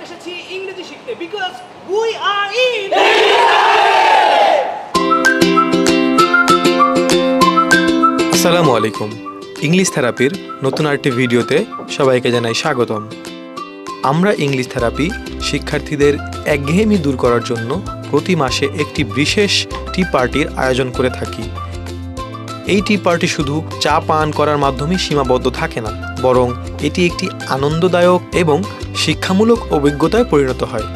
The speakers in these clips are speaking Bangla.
এসেছি ইংরেজি শিখতে because we are in আসসালামু আলাইকুম ইংলিশ থেরাপির নতুন আরেকটি ভিডিওতে সবাইকে জানাই স্বাগতম। আমরা ইংলিশ থেরাপি শিক্ষার্থীদের একঘেয়েমি দূর করার জন্য প্রতি মাসে একটি বিশেষ টি পার্টির আয়োজন করে থাকি। এই টি পার্টি শুধু চা পান করার মাধ্যমে সীমাবদ্ধ থাকে না, বরং এটি একটি আনন্দদায়ক এবং শিক্ষামূলক অভিজ্ঞতায় পরিণত হয়।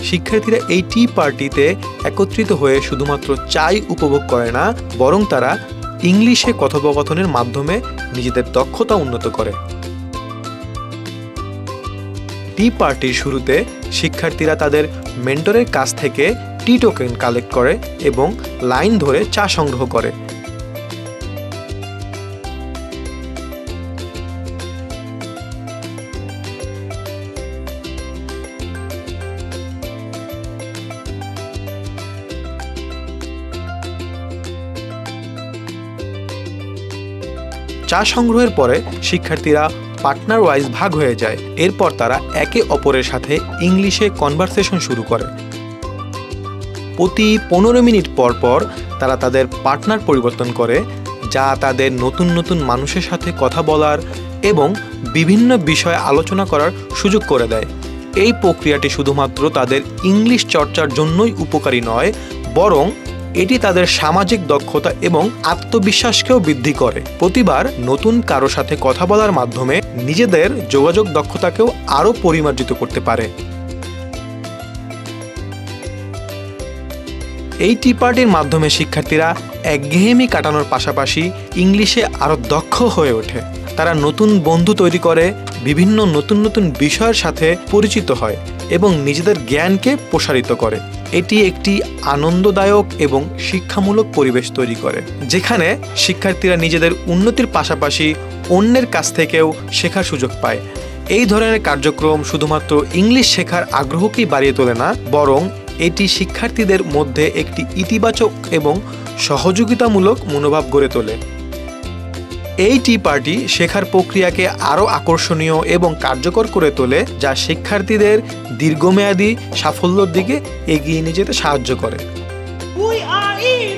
শিক্ষার্থীরা এই টি পার্টিতে একত্রিত হয়ে শুধুমাত্র চাই উপভোগ করে না, বরং তারা ইংলিশে কথোপকথনের মাধ্যমে নিজেদের দক্ষতা উন্নত করে। টি পার্টির শুরুতে শিক্ষার্থীরা তাদের মেন্টরের কাছ থেকে টি টোকেন কালেক্ট করে এবং লাইন ধরে চা সংগ্রহ করে। চা সংগ্রহের পরে শিক্ষার্থীরা পার্টনার ওয়াইজ ভাগ হয়ে যায়। এরপর তারা একে অপরের সাথে ইংলিশে কনভারসেশন শুরু করে। প্রতি 15 মিনিট পর পর তারা তাদের পার্টনার পরিবর্তন করে, যা তাদের নতুন নতুন মানুষের সাথে কথা বলার এবং বিভিন্ন বিষয়ে আলোচনা করার সুযোগ করে দেয়। এই প্রক্রিয়াটি শুধুমাত্র তাদের ইংলিশ চর্চার জন্যই উপকারী নয়, বরং এটি তাদের সামাজিক দক্ষতা এবং আত্মবিশ্বাসকেও বৃদ্ধি করে। প্রতিবার নতুন কারো সাথে কথা বলার মাধ্যমে নিজেদের যোগাযোগ দক্ষতাকেও আরও পরিমার্জিত করতে পারে। এই টি পার্টির মাধ্যমে শিক্ষার্থীরা একঘেয়েমি কাটানোর পাশাপাশি ইংলিশে আরও দক্ষ হয়ে ওঠে। তারা নতুন বন্ধু তৈরি করে, বিভিন্ন নতুন নতুন বিষয়ের সাথে পরিচিত হয় এবং নিজেদের জ্ঞানকে প্রসারিত করে। এটি একটি আনন্দদায়ক এবং শিক্ষামূলক পরিবেশ তৈরি করে, যেখানে শিক্ষার্থীরা নিজেদের উন্নতির পাশাপাশি অন্যের কাছ থেকেও শেখার সুযোগ পায়। এই ধরনের কার্যক্রম শুধুমাত্র ইংলিশ শেখার আগ্রহকেই বাড়িয়ে তোলে না, বরং এটি শিক্ষার্থীদের মধ্যে একটি ইতিবাচক এবং সহযোগিতামূলক মনোভাব গড়ে তোলে। এই টি পার্টি শেখার প্রক্রিয়াকে আরও আকর্ষণীয় এবং কার্যকর করে তোলে, যা শিক্ষার্থীদের দীর্ঘমেয়াদী সাফল্যের দিকে এগিয়ে নিয়ে যেতে সাহায্য করে। we are in